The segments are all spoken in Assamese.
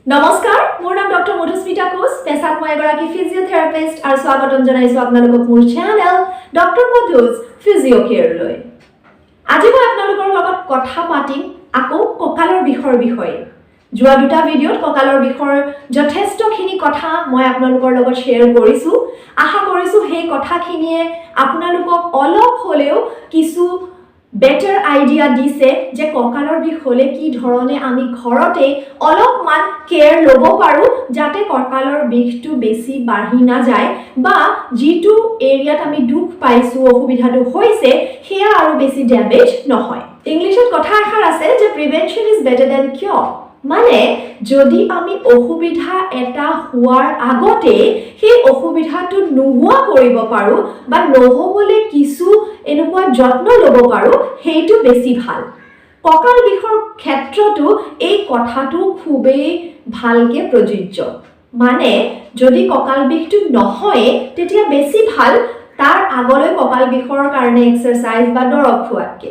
নমস্কাৰ মোৰ নাম ডক্টৰ মধুস্মিতা কোচ পেছাত মই এগৰাকী ফিজিঅথেৰাপিষ্ট আৰু স্বাগতম জনাইছো আপোনালোকক মোৰ চেনেল ডক্টৰ মধুজ ফিজিঅ কেয়াৰলৈ আজি মই আপোনালোকৰ লগত কথা পাতিম আকৌ কঁকালৰ বিষৰ বিষয়ে যোৱা দুটা ভিডিঅ'ত কঁকালৰ বিষৰ যথেষ্টখিনি কথা মই আপোনালোকৰ লগত শ্বেয়াৰ কৰিছো আশা কৰিছো সেই কথাখিনিয়ে আপোনালোকক অলপ হলেও কিছু better idea দিছে যে কঁকালৰ বিষ হলে কি ধৰণে আমি ঘৰতে অলপমান কেয়াৰ ল'ব পাৰো যাতে কঁকালৰ বিষটো বেছি বাঢ়ি না যায় বা যিটো এৰিয়াত আমি দুখ পাইছো অসুবিধাটো হৈছে হেয়া আৰু বেছি ড্যামেজ নহয় ইংলিশত কথা এষাৰ আছে যে প্ৰিভেনশন ইজ বেটাৰ দ্যান কিউৰ মানে যদি আমি অসুবিধা এটা হোৱাৰ আগতে সেই অসুবিধাটো নোহোৱা কৰিব পাৰো বা নহবলে কিছু এনেকুৱা যত্ন ল'ব পাৰো সেইটো বেছি ভাল কঁকাল বিষৰ ক্ষেত্ৰতো এই কথাটো খুবেই ভালকে প্ৰযোজ্য মানে যদি কঁকাল বিষটো নহয় তেতিয়া বেছি ভাল তাৰ আগলৈ কঁকাল বিষৰ কাৰণে এক্সাৰসাইজ বা দৰৱ খোৱাতকে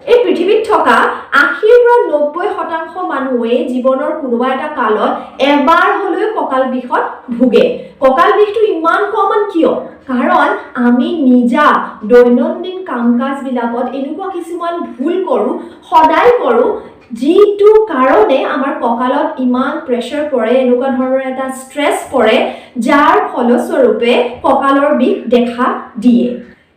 এই পৃথিৱীত থকা 80-90% মানুহে জীৱনৰ কোনোবা এটা কালত এবাৰ হলেও কঁকাল বিষত ভুগে কঁকাল বিষটো ইমান কমন কিয় কাৰণ আমি নিজা দৈনন্দিন কাম-কাজ বিলাকত এনেকুৱা কিছুমান ভুল কৰো সদায় কৰো যিটো কাৰণে আমাৰ কঁকালত ইমান প্ৰেছাৰ পৰে এনেকুৱা ধৰণৰ এটা ষ্ট্ৰেছ পৰে যাৰ ফলস্বৰূপে কঁকালৰ বিষ দেখা দিয়ে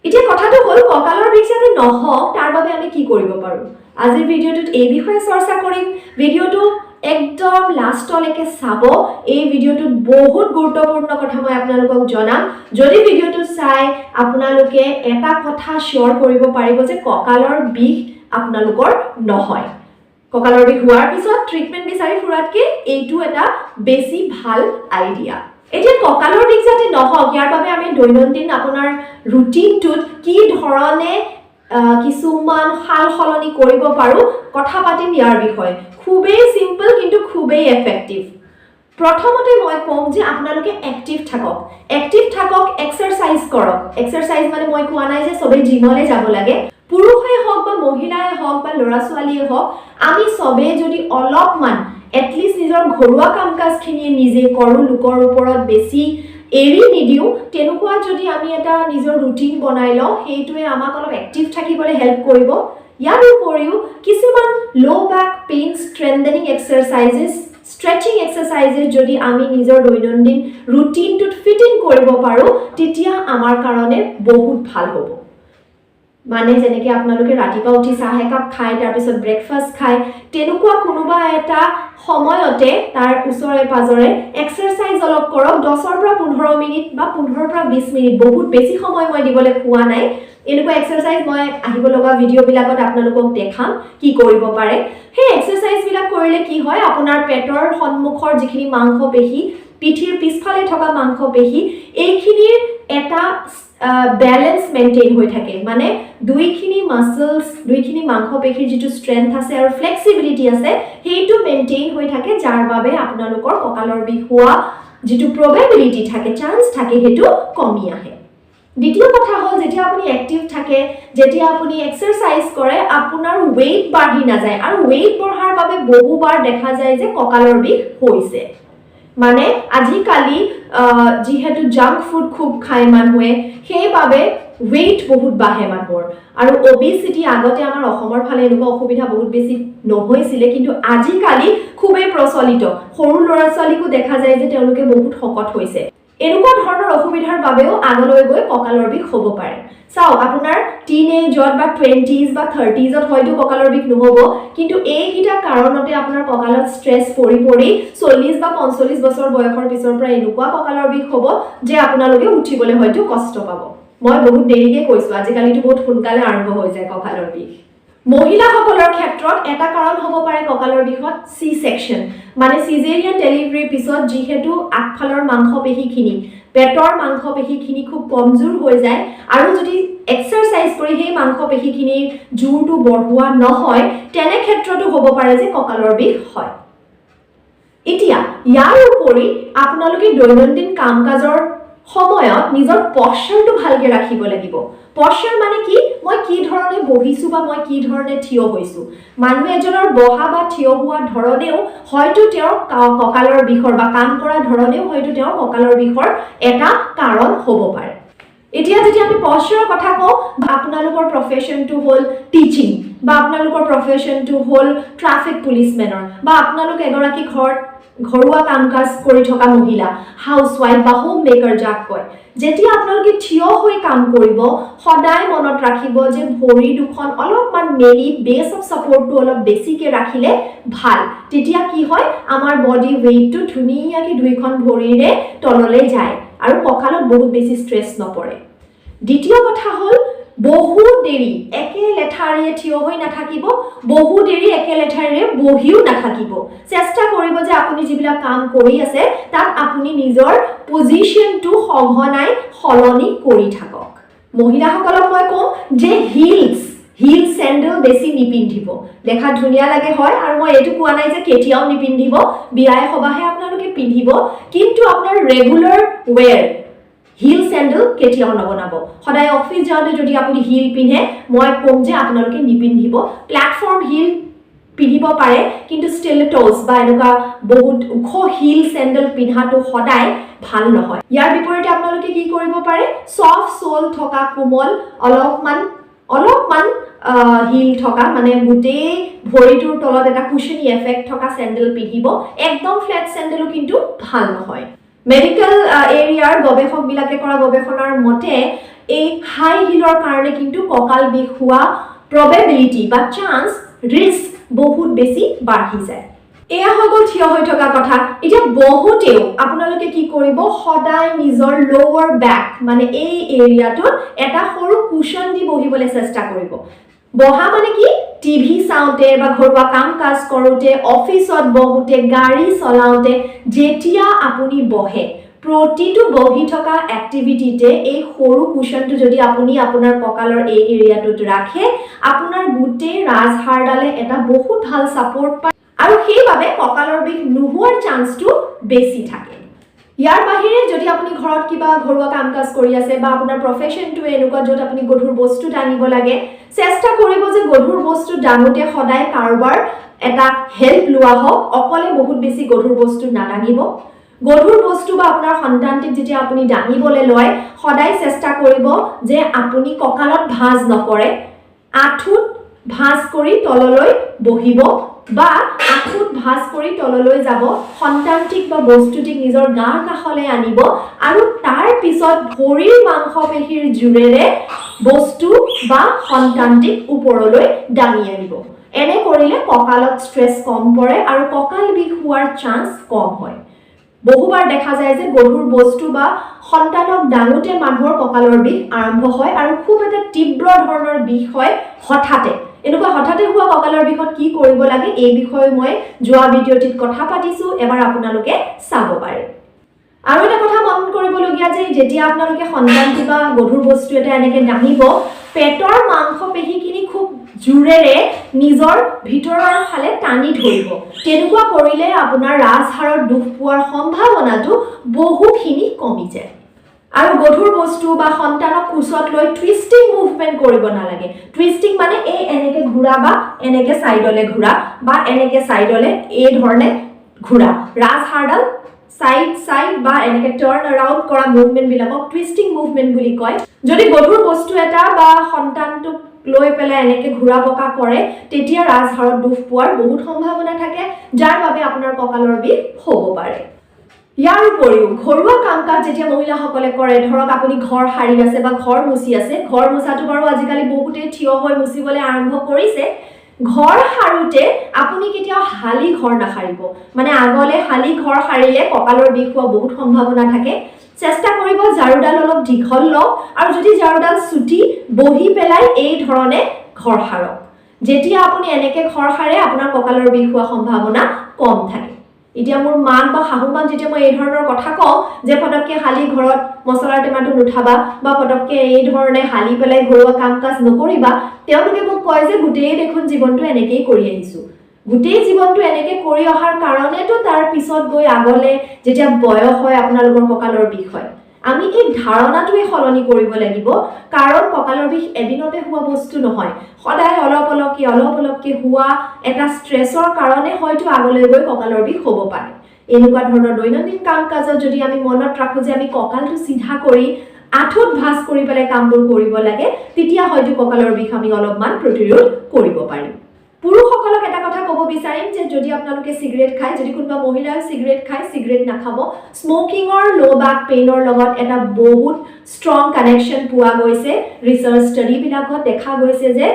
এতিয়া কথাটো হল কঁকালৰ বিষ যাতে নহওক তাৰ বাবে আমি কি কৰিব পাৰো আজিৰ ভিডিঅ'টোত এই বিষয়ে চৰ্চা কৰিম ভিডিঅ'টো একদম লাষ্টলৈকে চাব এই ভিডিঅ'টোত বহুত গুৰুত্বপূৰ্ণ কথা মই আপোনালোকক জনাম যদি ভিডিঅ'টো চাই আপোনালোকে এটা কথা শ্বেয়াৰ কৰিব পাৰিব যে কঁকালৰ বিষ আপোনালোকৰ নহয় কঁকালৰ বিষ হোৱাৰ পিছত ট্ৰিটমেন্ট বিচাৰি ফুৰাতকে এইটো এটা বেছি ভাল আইডিয়া এতিয়া কঁকালৰ বিষ যাতে নহওক ইয়াৰ বাবে আমি দৈনন্দিন আপোনাৰ ৰুটিনটোত কি ধৰণে কিছুমান সালসলনি কৰিব পাৰো কথা পাতিম ইয়াৰ বিষয়ে খুবেই সিম্পল কিন্তু খুবেই এফেক্টিভ প্ৰথমতে মই কম যে আপোনালোকে এক্টিভ থাকক এক্সাৰসাইজ কৰক এক্সাৰসাইজ মানে মই কোৱা নাই যে সবে জিমলৈ যাব লাগে পুৰুষে হওক বা মহিলাই হওক বা ল'ৰা ছোৱালীয়ে হওক আমি সবে যদি অলপমান এটলিষ্ট নিজৰ ঘৰুৱা কাম-কাজখিনি নিজে কৰো লোকৰ ওপৰত বেছি এৰি নিদিও তেনেকুৱা যদি আমি এটা নিজৰ ৰুটিন বনাই লওঁ সেইটোৱে আমাক অলপ এক্টিভ থাকিবলৈ হেল্প কৰিব ইয়াৰ উপৰিও কিছুমান লো বেক পেইন ষ্ট্ৰেংথেনিং এক্সাৰসাইজেছ ষ্ট্ৰেচিং এক্সাৰসাইজেছ যদি আমি নিজৰ দৈনন্দিন ৰুটিনটোত ফিট ইন কৰিব পাৰো তেতিয়া আমাৰ কাৰণে বহুত ভাল হ'ব মানে যেনেকৈ আপোনালোকে ৰাতিপুৱা উঠি চাহ একাপ খায় তাৰ পিছত ব্ৰেকফাষ্ট খায় তেনেকুৱা কোনোবা এটা সময়তে তাৰ ওচৰে পাজৰে এক্সাৰসাইজ অলপ কৰক 10 পৰা 15 মিনিট বা 15 পৰা 20 মিনিট বহুত বেছি সময় মই দিবলৈ কোৱা নাই এনেকুৱা এক্সাৰসাইজ মই আহিব লগা ভিডিঅ' বিলাকত আপোনালোকক দেখাম কি কৰিব পাৰে সেই এক্সাৰসাইজ বিলাক কৰিলে কি হয় আপোনাৰ পেটৰ সন্মুখৰ যিখিনি মাংসপেশী পিঠিৰ পিছফালে থকা মাংসপেশী এইখিনিৰ এটা ব্যালেন্স মেইনটেইন হৈ থাকে মানে দুইখিনি মাসলস দুইখিনি মাংসপেশীৰ যেটো স্ট্ৰেংথ আছে আৰু ফ্লেক্সিবিলিটি আছে হেইটো মেইনটেইন হৈ থাকে যাৰ বাবে আপোনালোকৰ কঁকালৰ বিষ হোৱা যেটো প্ৰবাবিলিটি থাকে চান্স থাকে হেতু কমি আহে দ্বিতীয় কথা হল যেতিয়া আপুনি এক্টিভ থাকে যেতিয়া আপুনি এক্সাৰসাইজ কৰে আপোনাৰ ওয়েট বাঢ়ি না যায় আৰু ওয়েট বঢ়াৰ বাবে বহুবাৰ দেখা যায় যে কঁকালৰ বিষ হৈছে মানে আজিকালি যেহেতু জাঙ্ক ফুড খুব খায় মানুহে সেইবাবে weight বহুত বাঢ়ে মানুহৰ আৰু obesity আগতে আমাৰ অসমৰ ফালে এনেকুৱা অসুবিধা বহুত বেছি নহৈছিল কিন্তু আজিকালি খুবেই প্ৰচলিত সৰু ল'ৰা ছোৱালীকো দেখা যায় যে তেওঁলোকে বহুত শকত হৈছে এনেকুৱা ধৰণৰ অসুবিধাৰ বাবেও আগলৈ গৈ কঁকালৰ বিষ হ'ব পাৰে চাওক আপোনাৰ টিনেজত বা 20s বা 30sত হয়তো কঁকালৰ বিষ নহব কিন্তু এইকিটা কাৰণতে আপোনাৰ কঁকালত ষ্ট্ৰেছ পৰি 40 বা 45 বছৰ বয়সৰ পিছৰ পৰা এনেকুৱা কঁকালৰ বিষ হ'ব যে আপোনালোকে উঠিবলৈ হয়তো কষ্ট পাব মই বহুত দেৰিকে কৈছো আজিকালিটো বহুত সোনকালে আৰম্ভ হৈ যায় কঁকালৰ বিষ মহিলাসকলৰ ক্ষেত্ৰত এটা কাৰণ হ'ব পাৰে কঁকালৰ বিষত সি সেকশন মানে সিজেৰিয়ান ডেলিভাৰীৰ পিছত যিহেতু আগফালৰ মাংসপেশীখিনি পেটৰ মাংসপেশীখিনি খুব কমজোৰ হৈ যায় আৰু যদি এক্সাৰসাইজ কৰি সেই মাংসপেশীখিনিৰ জোৰটো বঢ়োৱা নহয় তেনে ক্ষেত্ৰতো হ'ব পাৰে যে কঁকালৰ বিষ হয় এতিয়া ইয়াৰ উপৰি আপোনালোকে দৈনন্দিন কাম-কাজৰ সময়ত নিজৰ পশ্চাৰটো ভালকে ৰাখিব লাগিব পশ্চাৰ মানে কি মই কি ধৰণে বহিছো বা মই কি ধৰণে থিয় হৈছো মানুহ এজনৰ বহা বা থিয় হোৱা ধৰণেও হয়তো তেওঁৰ কঁকালৰ বিষৰ বা কাম কৰা ধৰণেও হয়তো তেওঁৰ কঁকালৰ বিষৰ এটা কাৰণ হ'ব পাৰে এতিয়া যদি আমি পশ্চাৰৰ কথা কওঁ আপোনালোকৰ প্ৰফেশনটো হ'ল টিচিং বা আপোনালোকৰ প্ৰফেশনটো হ'ল ট্ৰাফিক পুলিচমেনৰ বা আপোনালোক এগৰাকী ঘৰুৱা কাম-কাজ কৰি থকা মহিলা হাউসৱাইফ বা হোম মেকাৰ যাক কয় যেতিয়া আপোনালোকে থিয় হৈ কাম কৰিব সদায় মনত ৰাখিব যে ভৰি দুখন অলপমান মেলি বেস অফ সাপোৰ্টটো অলপ বেছিকে ৰাখিলে ভাল তেতিয়া কি হয় আমাৰ বডি ওয়েটটো ধুনীয়াকৈ দুইখন ভৰিৰে তললৈ যায় আৰু কঁকালত বহুত বেছি ষ্ট্ৰেছ নপৰে দ্বিতীয় কথা হ'ল বহু দেৰি একে লেঠাৰিয়ে থিয় হৈ নাথাকিব বহু দেৰি একে লেঠাৰিয়ে বহিও নাথাকিব চেষ্টা কৰিব যে আপুনি যিবিলাক কাম কৰি আছে তাত আপুনি নিজৰ পজিশনটো সঘনাই সলনি কৰি থাকক মহিলাসকলক মই কওঁ যে হিল স্যান্ডেল বেছি নিপিন্ধিব দেখা ধুনীয়া লাগে হয় আৰু মই এটো কোৱা নাই যে কেতিয়াও নিপিন্ধিব বিয়ায় সবাহে আপোনালোকে পিন্ধিব কিন্তু আপোনাৰ ৰেগুলাৰ ওয়্যাৰ হিল স্যান্ডেল কেতিয়াও নবনাব সদায় অফিস যাওঁতে যদি আপুনি হিল পিন্ধে মই কম যে আপোনালোকে নিপিন্ধিব প্ল্যাটফৰ্ম হিল পিন্ধিব পাৰে কিন্তু স্টিলেটস বা এনেকুৱা বহুত ওখ হিল স্যান্ডেল পিন্ধাটো সদায় ভাল নহয় ইয়াৰ বিপৰীতে আপোনালোকে কি কৰিব পাৰে সফট সোল থকা কোমল অলপমান হিল থকা মানে গোটেই ভৰিটোৰ তলত এটা কুশনি এফেক্ট থকা স্যান্ডেল পিন্ধিব একদম ফ্ল্যাট স্যান্ডেলও কিন্তু ভাল নহয় মেডিকেল এৰিয়াৰ গৱেষকবিলাকে কৰা গৱেষণাৰ মতে এই হাই হিলৰ কাৰণে কিন্তু কঁকাল বিষ হোৱা প্ৰবেবিলিটি বা চান্স ৰিস্ক বহুত বেছি বাঢ়ি যায় এয়া হগল থিয় হৈ থকা কথা এতিয়া বহুতেও আপোনালোকে কি কৰিব সদায় নিজৰ লোৱাৰ ব্যাক মানে এই এৰিয়াটোত এটা সৰু কুশন দি বহিবলৈ চেষ্টা কৰিব বহা মানে কি টিভি চাওঁতে বা ঘৰুৱা কাম-কাজ কৰোতে অফিসত বহুতে গাড়ী চলাওতে যেতিয়া আপুনি বহে প্ৰতিটো বহি থকা এক্টিভিটিতে এই সৰু কুশনটো যদি আপুনি আপোনাৰ কঁকালৰ এই এৰিয়াটোত ৰাখে আপোনাৰ গোটেই ৰাজহাড়ডালে এটা বহুত ভাল সাপোৰ্ট পায় আৰু সেইভাবে কঁকালৰ বিষ নোহোৱাৰ চান্সটো বেছি থাকে ইয়াৰ বাহিৰে যদি আপুনি ঘৰত কিবা ঘৰুৱা কাম-কাজ কৰি আছে বা আপোনাৰ প্ৰফেশনটো এনেকুৱা যত আপুনি গধুৰ বস্তু টানিব লাগে চেষ্টা কৰিব যে গধুৰ বস্তু দাঙোতে সদায় কাৰোবাৰ এটা হেল্প লোৱা হওক অকলে বহুত বেছি গধুৰ বস্তু নাদাঙিব গধুৰ বস্তু বা আপোনাৰ সন্তানটিক যেতিয়া আপুনি দাঙিবলৈ লয় সদায় চেষ্টা কৰিব যে আপুনি কঁকালত ভাঁজ নকৰে আঁঠুত ভাঁজ কৰি তললৈ বহিব বা আঁঠুত ভাঁজ কৰি তললৈ যাব সন্তানটিক বা বস্তুটিক নিজৰ গাৰ কাষলৈ আনিব আৰু তাৰ পিছত ভৰিৰ মাংসপেশীৰ জোৰেৰে বস্তু বা সন্তানটিক ওপৰলৈ দাঙি আনিব এনে কৰিলে কঁকালত ষ্ট্ৰেছ কম পৰে আৰু কঁকাল বিষ হোৱাৰ চান্স কম হয় বহুবাৰ দেখা যায় যে গধুৰ বস্তু বা সন্তানক দাঙোতে মানুহৰ কঁকালৰ বিষ আৰম্ভ হয় আৰু খুব এটা তীব্ৰ ধৰণৰ বিষ হয় হঠাতে এনেকুৱা হঠাতে হোৱা কঁকালৰ বিষত কি কৰিব লাগে এই বিষয়ে মই যোৱা ভিডিঅ'টিত কথা পাতিছো এবাৰ আপোনালোকে চাব পাৰে আৰু এটা কথা মন কৰিবলগীয়া যে যেতিয়া আপোনালোকে সন্তানটি বা গধুৰ বস্তু এটা এনেকে দাঙিব পেটৰ মাংসপেশীখিনি খুব জোৰেৰে নিজৰ ভিতৰৰ ফালে টানি ধৰিব তেনেকুৱা কৰিলে আপোনাৰ ৰাজহাড়ত দুখ পোৱাৰ সম্ভাৱনাটো বহুখিনি কমি যায় আৰু গধুৰ বস্তু বা সন্তানক কুচত লৈ টুইষ্টিং মুভমেন্ট কৰিব নালাগে টুইষ্টিং মানে এই এনেকে ঘুৰা বা এনেকে সাইডলে ঘুৰা বা এনেকে সাইডলে এই ধৰণে ঘুৰা ৰাজহাড়ডাল সাইড বা এনেকে টাৰ্ন অ্যাৰাউন্ড কৰা মুভমেন্ট বিলাকক টুইষ্টিং মুভমেন্ট বুলি কয় যদি গধুৰ বস্তু এটা বা সন্তানটোক লৈ পেলাই এনেকে ঘুৰা পকা কৰে তেতিয়া ৰাজহাড়ত দুখ পোৱাৰ বহুত সম্ভাৱনা থাকে যাৰ বাবে আপোনাৰ কঁকালৰ বিষ হ'ব পাৰে ইয়াৰ উপৰিও ঘৰুৱা কাম-কাজ যেতিয়া মহিলাসকলে কৰে ধৰক আপুনি ঘৰ সাৰি আছে বা ঘৰ মুচি আছে ঘৰ মুচাটো বাৰু আজিকালি বহুতে থিয় হৈ মুচিবলৈ আৰম্ভ কৰিছে ঘৰ সাৰুতে আপুনি কেতিয়াও হালি ঘৰ নাসাৰিব মানে আগলে হালি ঘৰ সাৰিলে কঁকালৰ বিষ হোৱা বহুত সম্ভাৱনা থাকে চেষ্টা কৰিব ঝাৰুডাল অলপ দীঘল লওক আৰু যদি ঝাৰুডাল চুটি বহি পেলাই এই ধৰণে ঘৰ সাৰক যেতিয়া আপুনি এনেকে ঘৰ সাৰে আপোনাৰ কঁকালৰ বিষ হোৱা সম্ভাৱনা কম থাকে এতিয়া মোৰ মাক বা শাহুমাক যেতিয়া মই এই ধৰণৰ কথা কওঁ যে পটককে হালি ঘৰত মছলাৰ টেমাটো নুঠাবা বা পটককে এই ধৰণে হালি পেলাই ঘৰুৱা কাম-কাজ নকৰিবা তেওঁলোকে মোক কয় যে গোটেই দেখোন জীৱনটো এনেকেই কৰি আহিছো গোটেই জীৱনটো এনেকে কৰি অহাৰ কাৰণেতো তাৰ পিছত গৈ আগলে যেতিয়া বয়স হয় আপোনালোকৰ কঁকালৰ বিষ হয় আমি এই ধাৰণাটোৱে সলনি কৰিব লাগিব কাৰণ কঁকালৰ বিষ এদিনতে হোৱা বস্তু নহয় সদায় অলপ অলপকৈ হোৱা এটা ষ্ট্ৰেছৰ কাৰণে হয়তো আগলৈ গৈ কঁকালৰ বিষ হ'ব পাৰে এনেকুৱা ধৰণৰ দৈনন্দিন কাম কাজত যদি আমি মনত ৰাখো যে আমি কঁকালটো সিধা কৰি আঠুত ভাঁজ কৰি পেলাই কামবোৰ কৰিব লাগে তেতিয়া হয়তো কঁকালৰ বিষ আমি অলপমান প্ৰতিৰোধ কৰিব পাৰিম পুৰুষসকলক এটা কথা ক'ব বিচাৰিম যে যদি আপোনালোকে সিগাৰেট খায় যদি কোনোবা মহিলাই সিগাৰেট খায় সিগাৰেট নাখাব স্মোকিংৰ লো ব্যাক পেইনৰ লগত এটা বহুত ষ্ট্ৰং কানেকশ্যন পোৱা গৈছে ৰিচাৰ্চ ষ্টাডি বিলাকত দেখা গৈছে যে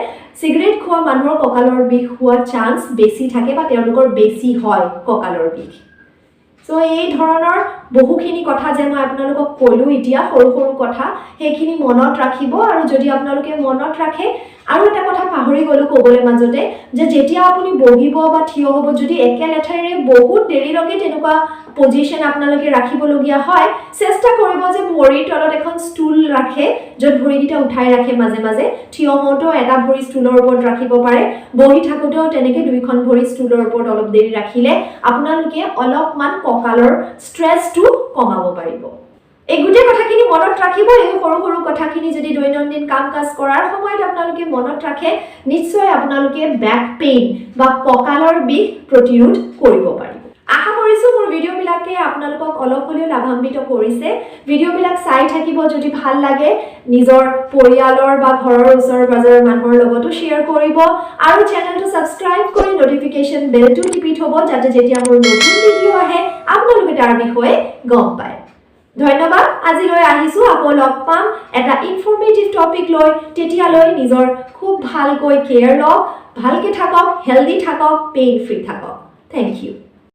সিগাৰেট খোৱা মানুহৰ কঁকালৰ বিষ হোৱাৰ চান্স বেছি থাকে বা তেওঁলোকৰ বেছি হয় কঁকালৰ বিষ সো এই ধৰণৰ বহুখিনি কথা যে মই আপোনালোকক ক'লো এতিয়া সৰু সৰু কথা সেইখিনি মনত ৰাখিব আৰু যদি আপোনালোকে মনত ৰাখে আৰু এটা কথা পাহৰি গলো ক'বলৈ মাজতে যে যেতিয়া আপুনি বহিব বা থিয় হ'ব যদি একে লেঠাৰে বহুত দেৰিলৈকে তেনেকুৱা পজিশন আপোনালোকে ৰাখিবলগীয়া হয় চেষ্টা কৰিব যে ভৰিৰ তলত এখন ষ্টুল ৰাখে য'ত ভৰিকেইটা উঠাই ৰাখে মাজে মাজে থিয় হওঁতেও এটা ভৰি ষ্টুলৰ ওপৰত ৰাখিব পাৰে বহি থাকোঁতেও তেনেকৈ দুইখন ভৰি ষ্টুলৰ ওপৰত অলপ দেৰি ৰাখিলে আপোনালোকে অলপমান কঁকালৰ ষ্ট্ৰেছটো কমাব পাৰিব এই গোটেই কথাখিনি মনত ৰাখিব এই সৰু সৰু কথাখিনি যদি দৈনন্দিন কাম কাজ কৰাৰ সময়ত আপোনালোকে মনত ৰাখে নিশ্চয় আপোনালোকে ব্যাক পেইন বা কঁকালৰ বিষ প্ৰতিৰোধ কৰিব পাৰিব আশা কৰিছো মোৰ ভিডিও বিলাকে আপোনালোকক অলপ হলেও লাভান্বিত কৰিছে ভিডিও বিলাক চাই থাকিব যদি ভাল লাগে নিজৰ পৰিয়ালৰ বা ঘৰৰ ওচৰৰ পাজৰৰ মানুহৰ লগতো শেয়াৰ কৰিব আৰু চেনেলটো সাবস্ক্ৰাইব কৰি নটিফিকেশন বেলটো টিপি থব যাতে যেতিয়া মোৰ নতুন ভিডিও আহে আপোনালোকে তাৰ বিষয়ে গম পায় ধন্যবাদ আজিলৈ আহিছো আকৌ লগ পাম এটা ইনফৰমেটিভ টপিক লৈ তেতিয়ালৈ নিজৰ খুব ভালকৈ কেয়াৰ লওক ভালকে থাকক হেলদি থাকক পেইন ফ্ৰী থাকক থ্যাংক ইউ